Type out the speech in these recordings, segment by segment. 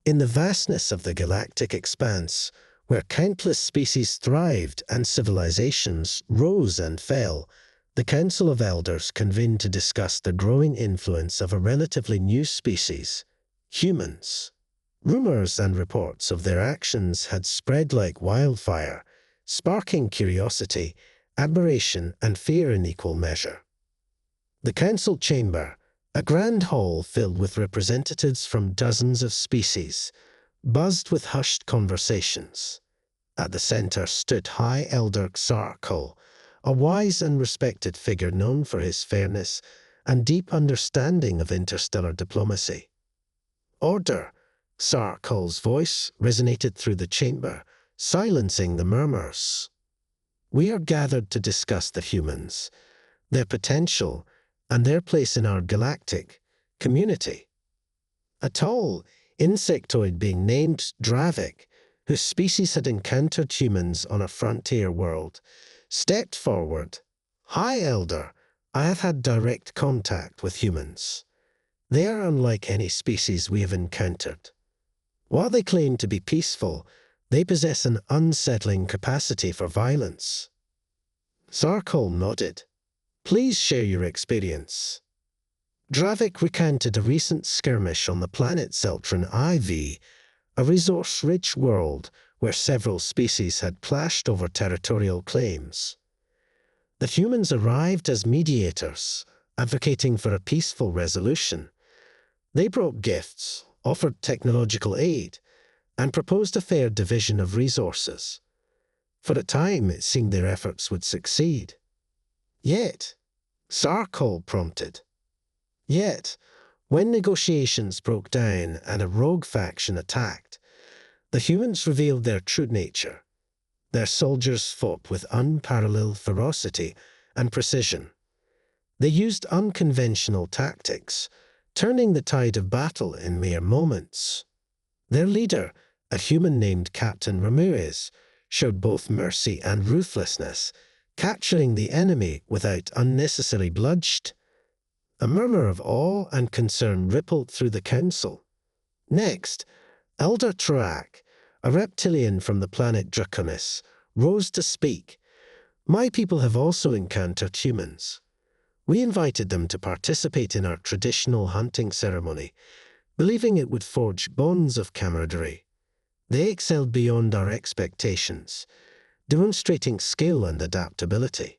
In the vastness of the galactic expanse, where countless species thrived and civilizations rose and fell, the Council of Elders convened to discuss the growing influence of a relatively new species, humans. Rumors and reports of their actions had spread like wildfire, sparking curiosity, admiration, and fear in equal measure. The council chamber, a grand hall filled with representatives from dozens of species, buzzed with hushed conversations. At the center stood High Elder Xarkol, a wise and respected figure known for his fairness and deep understanding of interstellar diplomacy. Order! Xarkol's voice resonated through the chamber, silencing the murmurs. We are gathered to discuss the humans, their potential, and their place in our galactic community. A tall insectoid being named Dravik, whose species had encountered humans on a frontier world, stepped forward. High Elder, I have had direct contact with humans. They are unlike any species we have encountered. While they claim to be peaceful, they possess an unsettling capacity for violence. Xarkol nodded. Please share your experience. Dravik recounted a recent skirmish on the planet Zeltron IV, a resource-rich world where several species had clashed over territorial claims. The humans arrived as mediators, advocating for a peaceful resolution. They brought gifts, offered technological aid, and proposed a fair division of resources. For a time, it seemed their efforts would succeed. Yet, Xarkol prompted. Yet, when negotiations broke down and a rogue faction attacked, the humans revealed their true nature. Their soldiers fought with unparalleled ferocity and precision. They used unconventional tactics, turning the tide of battle in mere moments. Their leader, a human named Captain Ramirez, showed both mercy and ruthlessness, capturing the enemy without unnecessary bloodshed. A murmur of awe and concern rippled through the council. Next, Elder Troak, a reptilian from the planet Draconis, rose to speak. My people have also encountered humans. We invited them to participate in our traditional hunting ceremony, believing it would forge bonds of camaraderie. They excelled beyond our expectations, demonstrating skill and adaptability.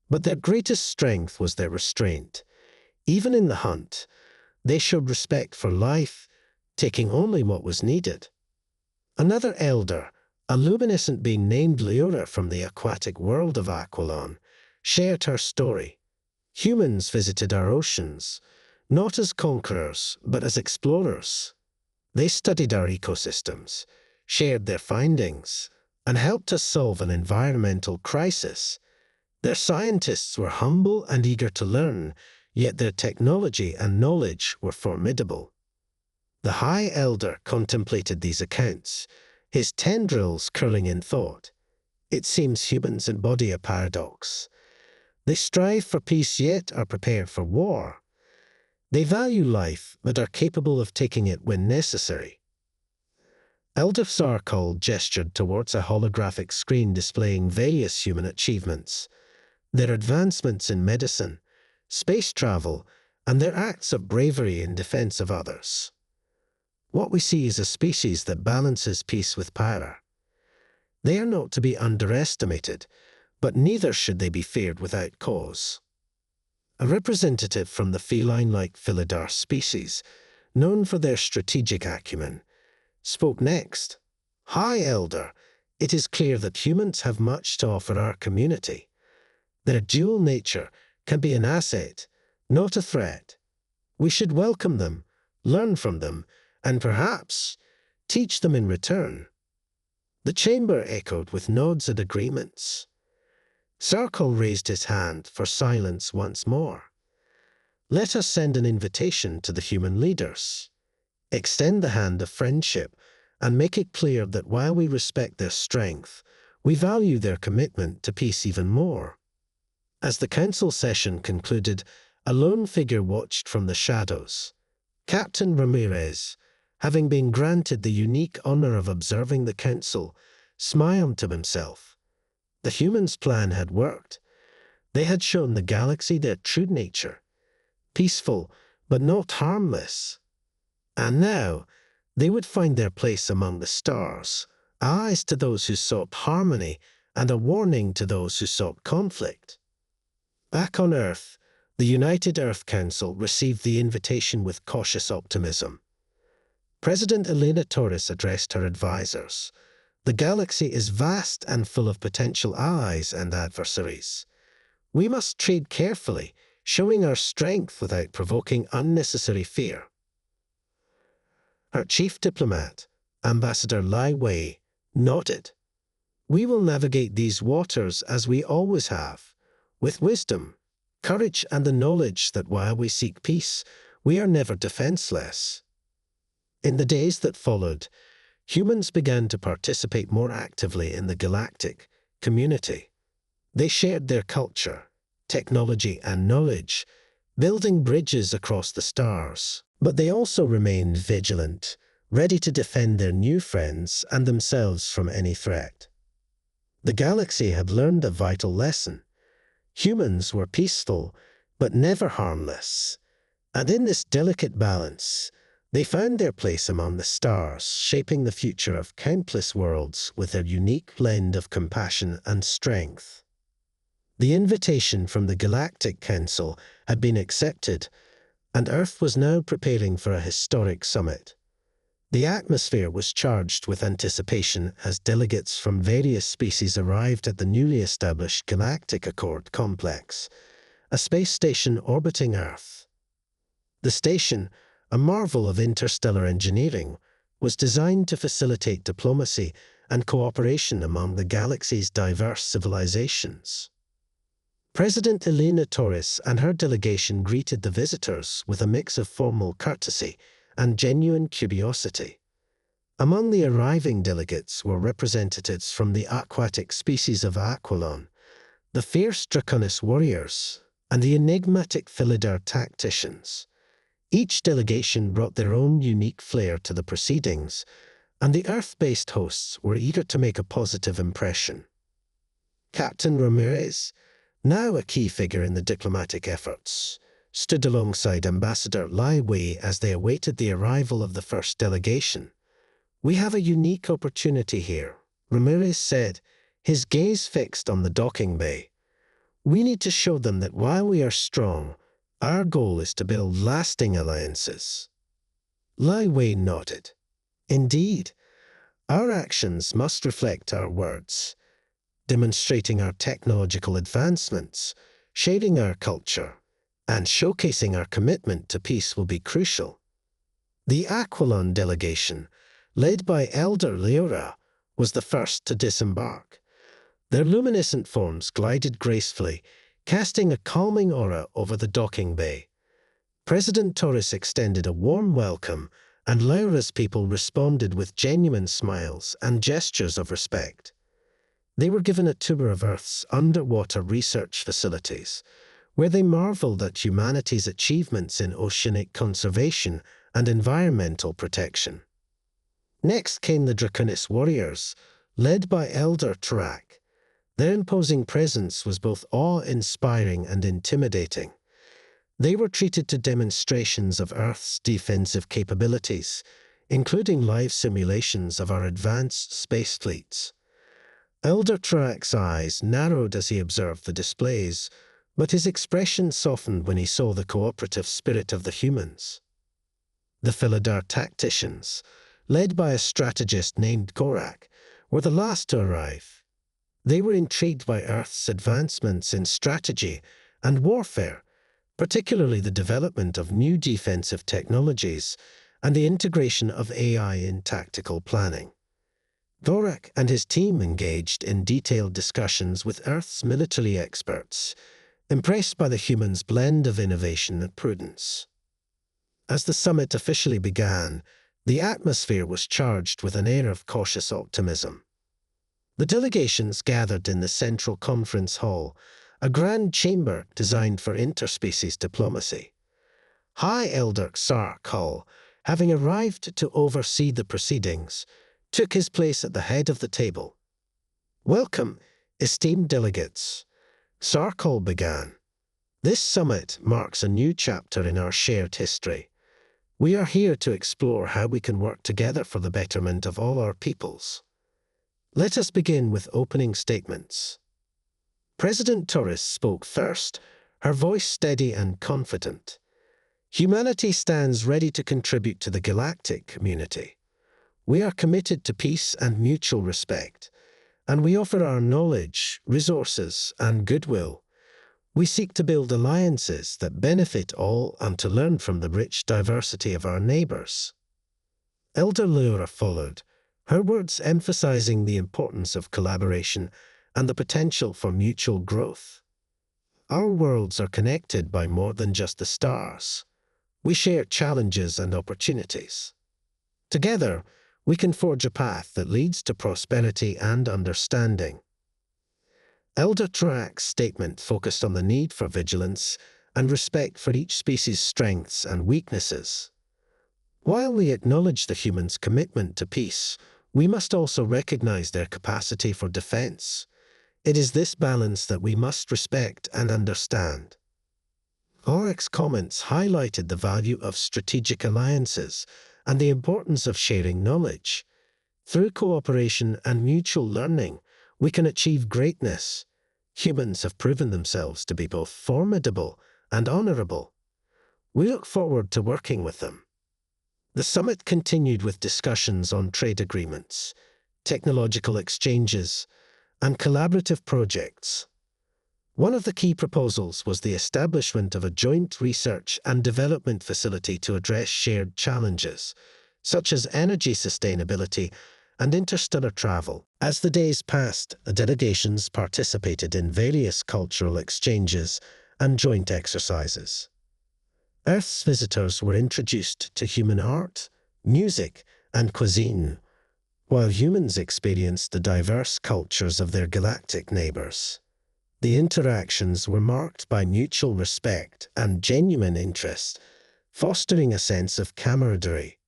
But their greatest strength was their restraint. Even in the hunt, they showed respect for life, taking only what was needed. Another elder, a luminescent being named Leora from the aquatic world of Aquilon, shared her story. Humans visited our oceans, not as conquerors, but as explorers. They studied our ecosystems, shared their findings, and helped us solve an environmental crisis. Their scientists were humble and eager to learn, yet their technology and knowledge were formidable. The High Elder contemplated these accounts, his tendrils curling in thought. It seems humans embody a paradox. They strive for peace yet are prepared for war. They value life but are capable of taking it when necessary. Elder Xarkol gestured towards a holographic screen displaying various human achievements, their advancements in medicine, space travel, and their acts of bravery in defense of others. What we see is a species that balances peace with power. They are not to be underestimated, but neither should they be feared without cause. A representative from the feline-like Philidar species, known for their strategic acumen, spoke next. High Elder, it is clear that humans have much to offer our community. Their dual nature can be an asset, not a threat. We should welcome them, learn from them, and perhaps teach them in return. The chamber echoed with nods and agreements. Xarkol raised his hand for silence once more. Let us send an invitation to the human leaders. Extend the hand of friendship and make it clear that while we respect their strength, we value their commitment to peace even more. As the council session concluded, a lone figure watched from the shadows. Captain Ramirez, having been granted the unique honor of observing the council, smiled to himself. The humans' plan had worked. They had shown the galaxy their true nature, peaceful but not harmless. And now they would find their place among the stars, allies to those who sought harmony and a warning to those who sought conflict. Back on Earth, the United Earth Council received the invitation with cautious optimism. President Elena Torres addressed her advisors. The galaxy is vast and full of potential allies and adversaries. We must tread carefully, showing our strength without provoking unnecessary fear. Her chief diplomat, Ambassador Lai Wei, nodded. We will navigate these waters as we always have, with wisdom, courage, and the knowledge that while we seek peace, we are never defenseless. In the days that followed, humans began to participate more actively in the galactic community. They shared their culture, technology, and knowledge, building bridges across the stars. But they also remained vigilant, ready to defend their new friends and themselves from any threat. The galaxy had learned a vital lesson. Humans were peaceful, but never harmless. And in this delicate balance, they found their place among the stars, shaping the future of countless worlds with their unique blend of compassion and strength. The invitation from the Galactic Council had been accepted, and Earth was now preparing for a historic summit. The atmosphere was charged with anticipation as delegates from various species arrived at the newly established Galactic Accord Complex, a space station orbiting Earth. The station, a marvel of interstellar engineering, was designed to facilitate diplomacy and cooperation among the galaxy's diverse civilizations. President Elena Torres and her delegation greeted the visitors with a mix of formal courtesy and genuine curiosity. Among the arriving delegates were representatives from the aquatic species of Aquilon, the fierce Draconis warriors, and the enigmatic Philidar tacticians. Each delegation brought their own unique flair to the proceedings, and the Earth-based hosts were eager to make a positive impression. Captain Ramirez, now a key figure in the diplomatic efforts, stood alongside Ambassador Lai Wei as they awaited the arrival of the first delegation. "We have a unique opportunity here," Ramirez said, his gaze fixed on the docking bay. "We need to show them that while we are strong, our goal is to build lasting alliances." Lai Wei nodded. "Indeed, our actions must reflect our words. Demonstrating our technological advancements, sharing our culture, and showcasing our commitment to peace will be crucial." The Aquilon delegation, led by Elder Leora, was the first to disembark. Their luminescent forms glided gracefully, casting a calming aura over the docking bay. President Torres extended a warm welcome, and Leora's people responded with genuine smiles and gestures of respect. They were given a tour of Earth's underwater research facilities, where they marveled at humanity's achievements in oceanic conservation and environmental protection. Next came the Draconis warriors, led by Elder Tarak. Their imposing presence was both awe-inspiring and intimidating. They were treated to demonstrations of Earth's defensive capabilities, including live simulations of our advanced space fleets. Elder Tarak's eyes narrowed as he observed the displays, but his expression softened when he saw the cooperative spirit of the humans. The Philidar tacticians, led by a strategist named Gorak, were the last to arrive. They were intrigued by Earth's advancements in strategy and warfare, particularly the development of new defensive technologies and the integration of AI in tactical planning. Gorak and his team engaged in detailed discussions with Earth's military experts, impressed by the humans' blend of innovation and prudence. As the summit officially began, the atmosphere was charged with an air of cautious optimism. The delegations gathered in the central conference hall, a grand chamber designed for interspecies diplomacy. High Elder Sark Hall, having arrived to oversee the proceedings, took his place at the head of the table. "Welcome, esteemed delegates," Sarkol began. "This summit marks a new chapter in our shared history. We are here to explore how we can work together for the betterment of all our peoples. Let us begin with opening statements." President Torres spoke first, her voice steady and confident. "Humanity stands ready to contribute to the galactic community. We are committed to peace and mutual respect, and we offer our knowledge, resources, and goodwill. We seek to build alliances that benefit all and to learn from the rich diversity of our neighbors." Elder Laura followed, her words emphasizing the importance of collaboration and the potential for mutual growth. "Our worlds are connected by more than just the stars. We share challenges and opportunities. Together, we can forge a path that leads to prosperity and understanding." Elder Turak's statement focused on the need for vigilance and respect for each species' strengths and weaknesses. While we acknowledge the humans' commitment to peace, we must also recognize their capacity for defense. It is this balance that we must respect and understand. Orcs' comments highlighted the value of strategic alliances and the importance of sharing knowledge. Through cooperation and mutual learning, we can achieve greatness. Humans have proven themselves to be both formidable and honorable. We look forward to working with them. The summit continued with discussions on trade agreements, technological exchanges, and collaborative projects. One of the key proposals was the establishment of a joint research and development facility to address shared challenges, such as energy sustainability and interstellar travel. As the days passed, the delegations participated in various cultural exchanges and joint exercises. Earth's visitors were introduced to human art, music, and cuisine, while humans experienced the diverse cultures of their galactic neighbors. The interactions were marked by mutual respect and genuine interest, fostering a sense of camaraderie.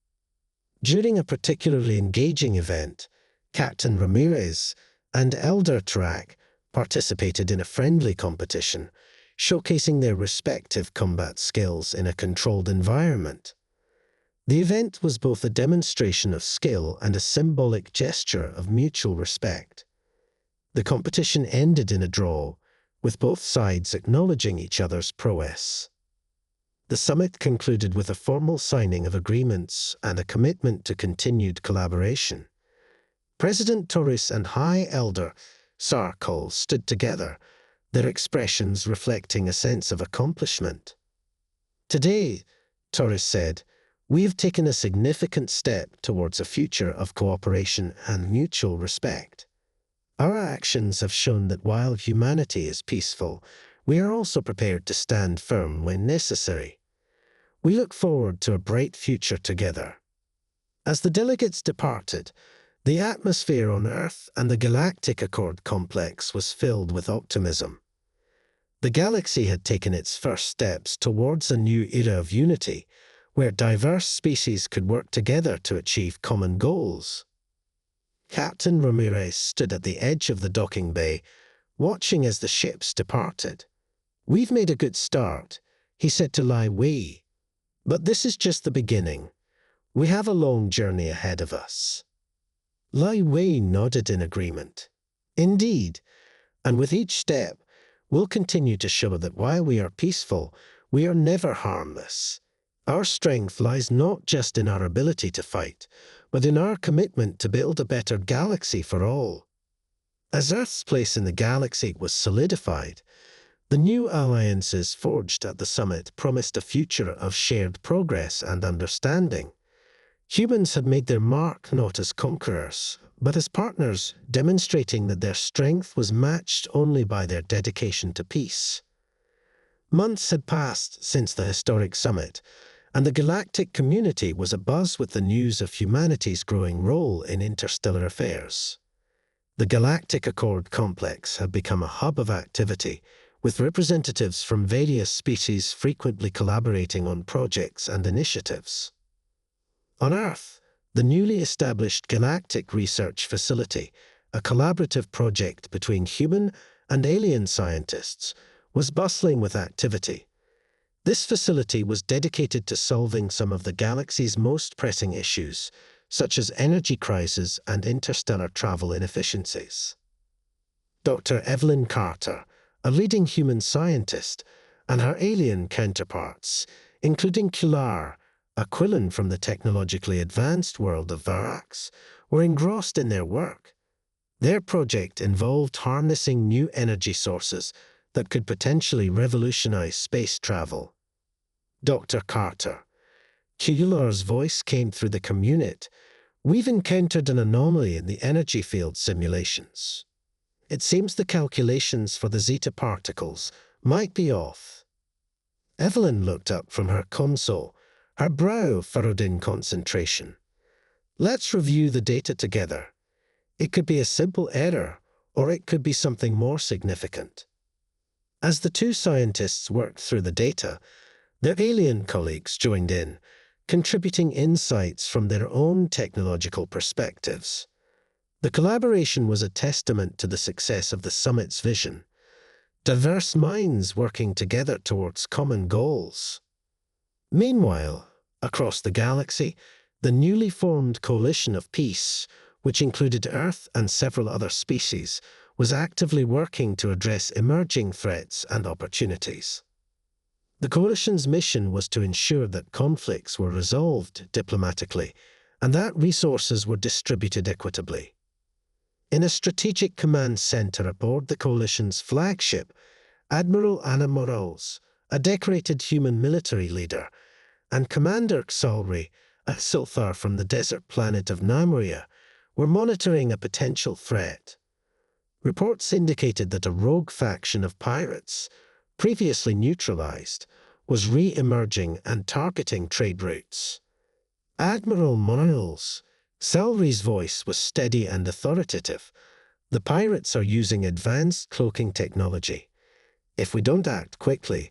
During a particularly engaging event, Captain Ramirez and Elder Turak participated in a friendly competition, showcasing their respective combat skills in a controlled environment. The event was both a demonstration of skill and a symbolic gesture of mutual respect. The competition ended in a draw, with both sides acknowledging each other's prowess. The summit concluded with a formal signing of agreements and a commitment to continued collaboration. President Torres and High Elder Sarkol stood together, their expressions reflecting a sense of accomplishment. "Today," Torres said, "we have taken a significant step towards a future of cooperation and mutual respect. Our actions have shown that while humanity is peaceful, we are also prepared to stand firm when necessary. We look forward to a bright future together." As the delegates departed, the atmosphere on Earth and the Galactic Accord complex was filled with optimism. The galaxy had taken its first steps towards a new era of unity, where diverse species could work together to achieve common goals. Captain Ramirez stood at the edge of the docking bay, watching as the ships departed. "We've made a good start," he said to Lai Wei. "But this is just the beginning. We have a long journey ahead of us." Lai Wei nodded in agreement. "Indeed, and with each step, we'll continue to show that while we are peaceful, we are never harmless. Our strength lies not just in our ability to fight, but in our commitment to build a better galaxy for all." As Earth's place in the galaxy was solidified, the new alliances forged at the summit promised a future of shared progress and understanding. Humans had made their mark not as conquerors, but as partners, demonstrating that their strength was matched only by their dedication to peace. Months had passed since the historic summit, and the galactic community was abuzz with the news of humanity's growing role in interstellar affairs. The Galactic Accord complex had become a hub of activity, with representatives from various species frequently collaborating on projects and initiatives. On Earth, the newly established Galactic Research Facility, a collaborative project between human and alien scientists, was bustling with activity. This facility was dedicated to solving some of the galaxy's most pressing issues, such as energy crises and interstellar travel inefficiencies. Dr. Evelyn Carter, a leading human scientist, and her alien counterparts, including Kular, a Quillen from the technologically advanced world of Orcs, were engrossed in their work. Their project involved harnessing new energy sources that could potentially revolutionize space travel. Dr. Carter. Kular's voice came through the community. We've encountered an anomaly in the energy field simulations. It seems the calculations for the zeta particles might be off. Evelyn looked up from her console, her brow furrowed in concentration. Let's review the data together. It could be a simple error, or it could be something more significant. As the two scientists worked through the data, their alien colleagues joined in, contributing insights from their own technological perspectives. The collaboration was a testament to the success of the summit's vision, diverse minds working together towards common goals. Meanwhile, across the galaxy, the newly formed Coalition of Peace, which included Earth and several other species, was actively working to address emerging threats and opportunities. The Coalition's mission was to ensure that conflicts were resolved diplomatically and that resources were distributed equitably. In a strategic command center aboard the Coalition's flagship, Admiral Anna Morales, a decorated human military leader, and Commander Xalri, a Silthar from the desert planet of Namuria, were monitoring a potential threat. Reports indicated that a rogue faction of pirates, previously neutralized, was re-emerging and targeting trade routes. Admiral Morales, Xalri's voice was steady and authoritative. The pirates are using advanced cloaking technology. If we don't act quickly,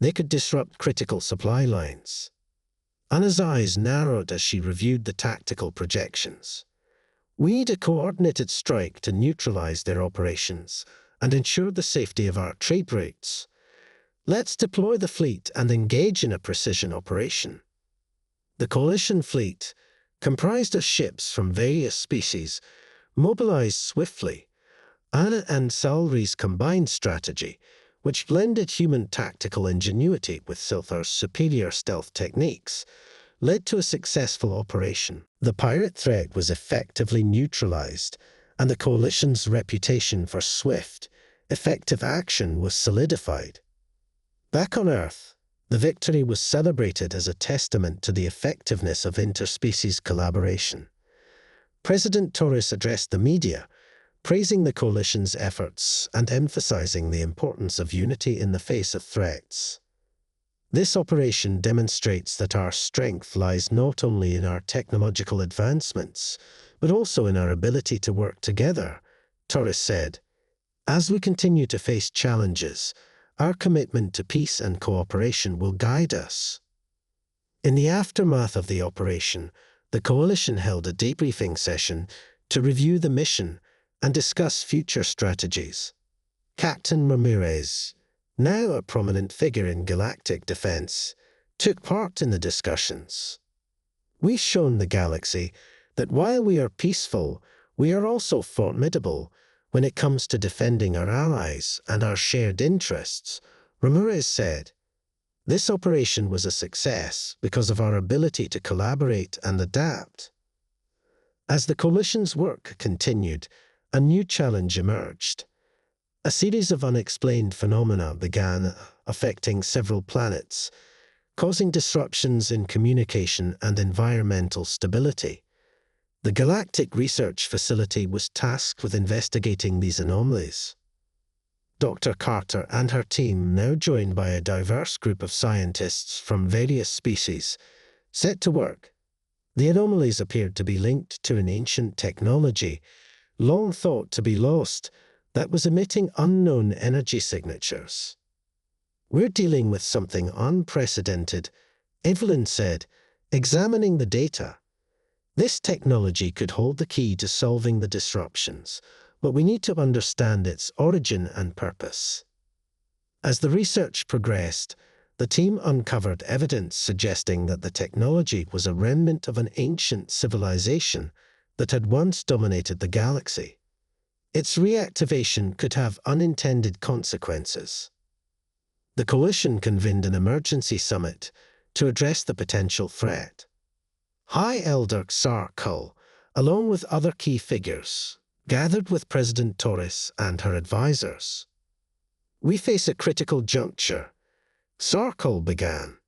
they could disrupt critical supply lines. Anna's eyes narrowed as she reviewed the tactical projections. We need a coordinated strike to neutralize their operations and ensure the safety of our trade routes. Let's deploy the fleet and engage in a precision operation. The Coalition fleet, comprised of ships from various species, mobilized swiftly. Anna and Xalri's combined strategy, which blended human tactical ingenuity with Silthar's superior stealth techniques, led to a successful operation. The pirate threat was effectively neutralized, and the Coalition's reputation for swift, effective action was solidified. Back on Earth, the victory was celebrated as a testament to the effectiveness of interspecies collaboration. President Torres addressed the media, praising the Coalition's efforts and emphasizing the importance of unity in the face of threats. This operation demonstrates that our strength lies not only in our technological advancements, but also in our ability to work together, Torres said. As we continue to face challenges, our commitment to peace and cooperation will guide us. In the aftermath of the operation, the Coalition held a debriefing session to review the mission and discuss future strategies. Captain Ramirez, now a prominent figure in galactic defense, took part in the discussions. We've shown the galaxy that while we are peaceful, we are also formidable when it comes to defending our allies and our shared interests, Ramirez said. This operation was a success because of our ability to collaborate and adapt. As the Coalition's work continued, a new challenge emerged. A series of unexplained phenomena began affecting several planets, causing disruptions in communication and environmental stability. The Galactic Research Facility was tasked with investigating these anomalies. Dr. Carter and her team, now joined by a diverse group of scientists from various species, set to work. The anomalies appeared to be linked to an ancient technology, long thought to be lost, that was emitting unknown energy signatures. We're dealing with something unprecedented, Evelyn said, examining the data. This technology could hold the key to solving the disruptions, but we need to understand its origin and purpose. As the research progressed, the team uncovered evidence suggesting that the technology was a remnant of an ancient civilization that had once dominated the galaxy. Its reactivation could have unintended consequences. The coalition convened an emergency summit to address the potential threat. High Elder Sarkul, along with other key figures, gathered with President Torres and her advisors. "We face a critical juncture," Sarkul began.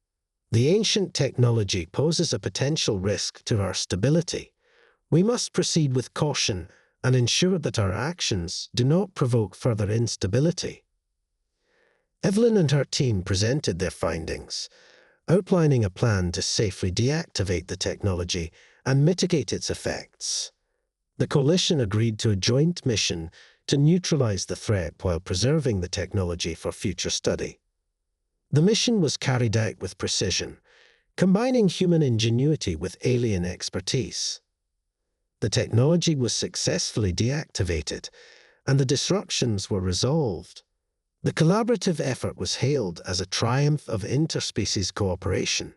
"The ancient technology poses a potential risk to our stability. We must proceed with caution and ensure that our actions do not provoke further instability." Evelyn and her team presented their findings, outlining a plan to safely deactivate the technology and mitigate its effects. The coalition agreed to a joint mission to neutralize the threat while preserving the technology for future study. The mission was carried out with precision, combining human ingenuity with alien expertise. The technology was successfully deactivated, and the disruptions were resolved. The collaborative effort was hailed as a triumph of interspecies cooperation.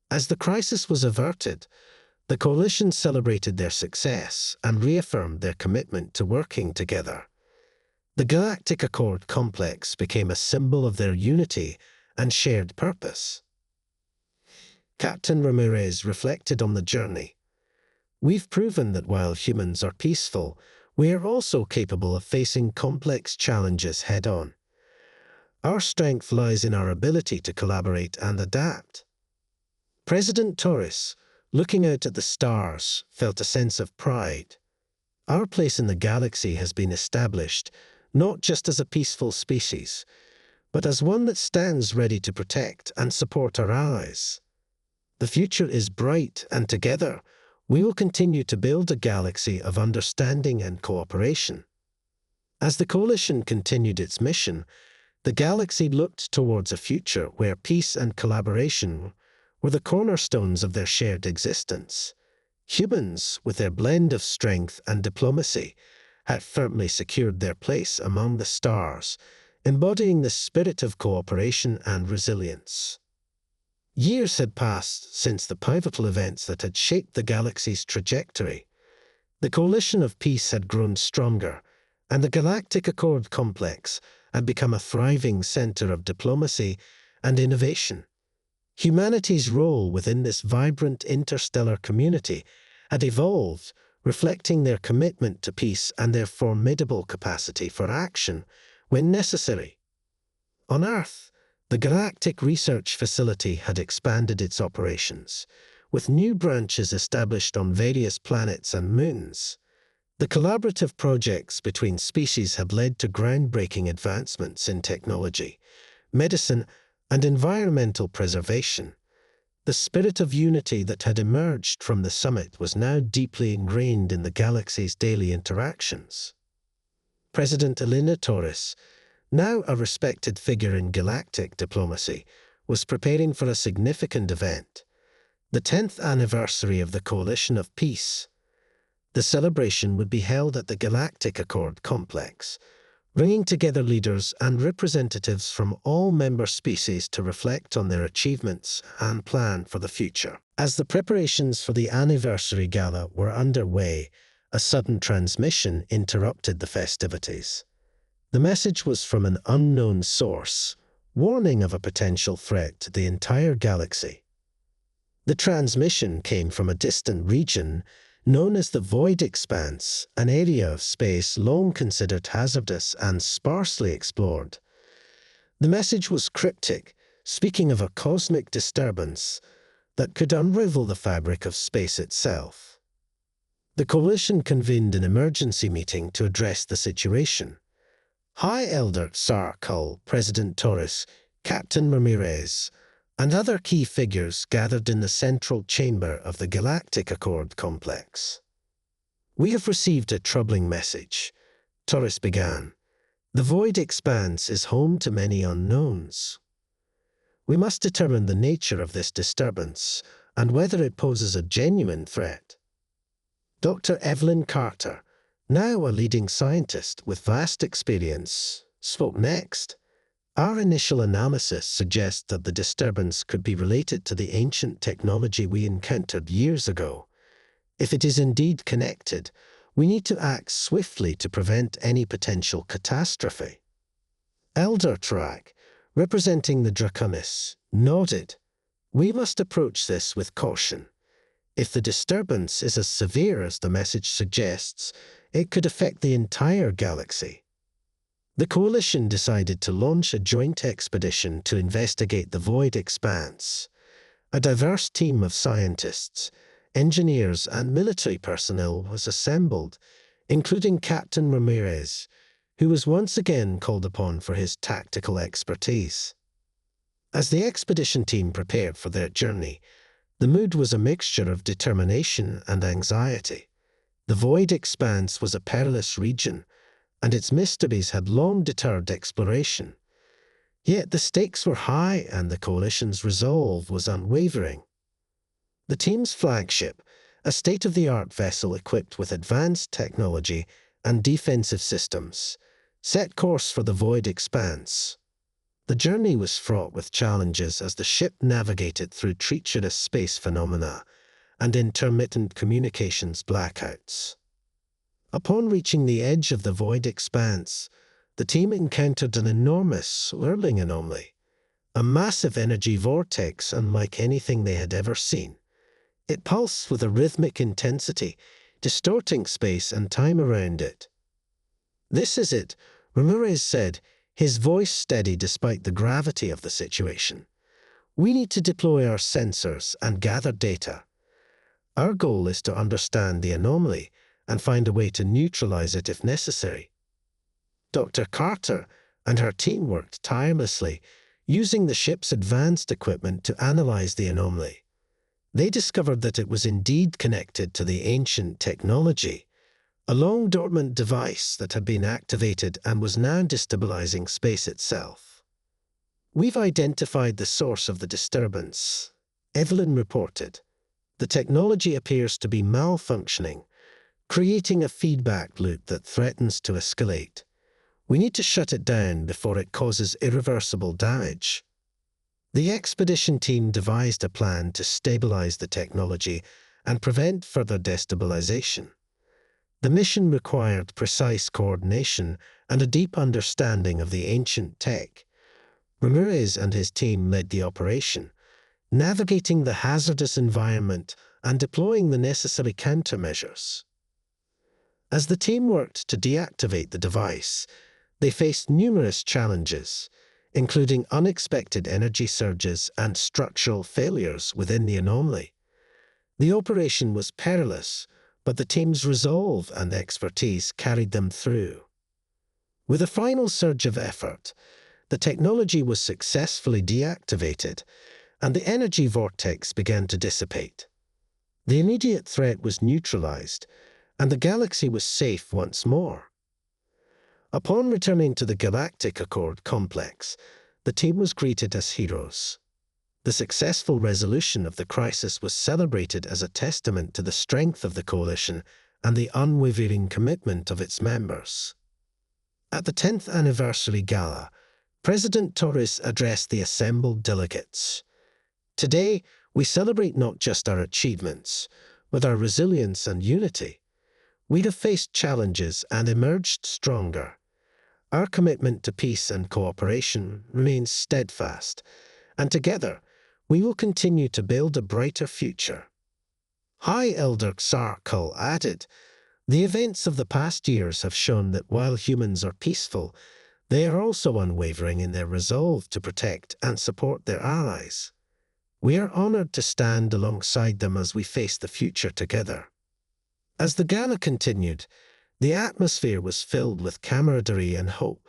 As the crisis was averted, the coalition celebrated their success and reaffirmed their commitment to working together. The Galactic Accord complex became a symbol of their unity and shared purpose. Captain Ramirez reflected on the journey. "We've proven that while humans are peaceful, we are also capable of facing complex challenges head-on. Our strength lies in our ability to collaborate and adapt." President Torres, looking out at the stars, felt a sense of pride. "Our place in the galaxy has been established, not just as a peaceful species, but as one that stands ready to protect and support our allies. The future is bright, and together, we will continue to build a galaxy of understanding and cooperation." As the coalition continued its mission, the galaxy looked towards a future where peace and collaboration were the cornerstones of their shared existence. Humans, with their blend of strength and diplomacy, had firmly secured their place among the stars, embodying the spirit of cooperation and resilience. Years had passed since the pivotal events that had shaped the galaxy's trajectory. The coalition of peace had grown stronger, and the Galactic Accord complex had become a thriving center of diplomacy and innovation. Humanity's role within this vibrant interstellar community had evolved, reflecting their commitment to peace and their formidable capacity for action when necessary. On Earth, the Galactic Research Facility had expanded its operations, with new branches established on various planets and moons. The collaborative projects between species have led to groundbreaking advancements in technology, medicine, and environmental preservation. The spirit of unity that had emerged from the summit was now deeply ingrained in the galaxy's daily interactions. President Elena Torres, now a respected figure in galactic diplomacy, was preparing for a significant event, the 10th anniversary of the Coalition of Peace. The celebration would be held at the Galactic Accord complex, bringing together leaders and representatives from all member species to reflect on their achievements and plan for the future. As the preparations for the anniversary gala were underway, a sudden transmission interrupted the festivities. The message was from an unknown source, warning of a potential threat to the entire galaxy. The transmission came from a distant region known as the Void Expanse, an area of space long considered hazardous and sparsely explored. The message was cryptic, speaking of a cosmic disturbance that could unravel the fabric of space itself. The coalition convened an emergency meeting to address the situation. High Elder Sarkul, President Torres, Captain Ramirez, and other key figures gathered in the central chamber of the Galactic Accord complex. "We have received a troubling message," Torres began. "The Void Expanse is home to many unknowns. We must determine the nature of this disturbance and whether it poses a genuine threat. Dr. Evelyn Carter, now a leading scientist with vast experience, spoke next. Our initial analysis suggests that the disturbance could be related to the ancient technology we encountered years ago. If it is indeed connected, we need to act swiftly to prevent any potential catastrophe. Elder Trak, representing the Draconis, nodded. We must approach this with caution. If the disturbance is as severe as the message suggests, it could affect the entire galaxy. The Coalition decided to launch a joint expedition to investigate the void expanse. A diverse team of scientists, engineers, and military personnel was assembled, including Captain Ramirez, who was once again called upon for his tactical expertise. As the expedition team prepared for their journey, the mood was a mixture of determination and anxiety. The void expanse was a perilous region, and its mysteries had long deterred exploration. Yet the stakes were high and the Coalition's resolve was unwavering. The team's flagship, a state-of-the-art vessel equipped with advanced technology and defensive systems, set course for the void expanse. The journey was fraught with challenges as the ship navigated through treacherous space phenomena and intermittent communications blackouts. Upon reaching the edge of the void expanse, the team encountered an enormous swirling anomaly, a massive energy vortex unlike anything they had ever seen. It pulsed with a rhythmic intensity, distorting space and time around it. "This is it," Ramirez said, his voice steady despite the gravity of the situation. "We need to deploy our sensors and gather data. Our goal is to understand the anomaly and find a way to neutralize it if necessary." Dr. Carter and her team worked tirelessly, using the ship's advanced equipment to analyze the anomaly. They discovered that it was indeed connected to the ancient technology, a long-dormant device that had been activated and was now destabilizing space itself. "We've identified the source of the disturbance," Evelyn reported. "The technology appears to be malfunctioning, creating a feedback loop that threatens to escalate. We need to shut it down before it causes irreversible damage." The expedition team devised a plan to stabilize the technology and prevent further destabilization. The mission required precise coordination and a deep understanding of the ancient tech. Ramirez and his team led the operation, navigating the hazardous environment and deploying the necessary countermeasures. As the team worked to deactivate the device, they faced numerous challenges, including unexpected energy surges and structural failures within the anomaly. The operation was perilous, but the team's resolve and expertise carried them through. With a final surge of effort, the technology was successfully deactivated, and the energy vortex began to dissipate. The immediate threat was neutralized, and the galaxy was safe once more. Upon returning to the Galactic Accord complex, the team was greeted as heroes. The successful resolution of the crisis was celebrated as a testament to the strength of the Coalition and the unwavering commitment of its members. At the 10th anniversary gala, President Torres addressed the assembled delegates. "Today, we celebrate not just our achievements, but our resilience and unity. We have faced challenges and emerged stronger. Our commitment to peace and cooperation remains steadfast, and together, we will continue to build a brighter future." High Elder Xarkul added, "The events of the past years have shown that while humans are peaceful, they are also unwavering in their resolve to protect and support their allies. We are honored to stand alongside them as we face the future together." As the gala continued, the atmosphere was filled with camaraderie and hope.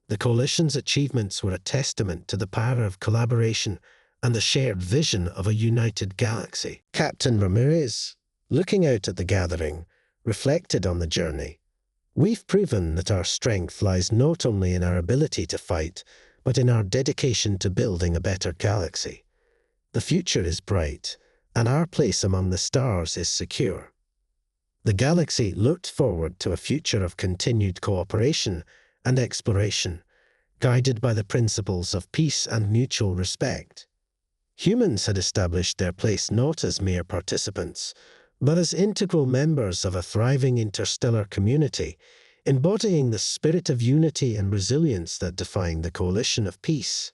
The Coalition's achievements were a testament to the power of collaboration and the shared vision of a united galaxy. Captain Ramirez, looking out at the gathering, reflected on the journey. "We've proven that our strength lies not only in our ability to fight, but in our dedication to building a better galaxy. The future is bright, and our place among the stars is secure. The galaxy looked forward to a future of continued cooperation and exploration, guided by the principles of peace and mutual respect. Humans had established their place not as mere participants, but as integral members of a thriving interstellar community, embodying the spirit of unity and resilience that defined the coalition of peace.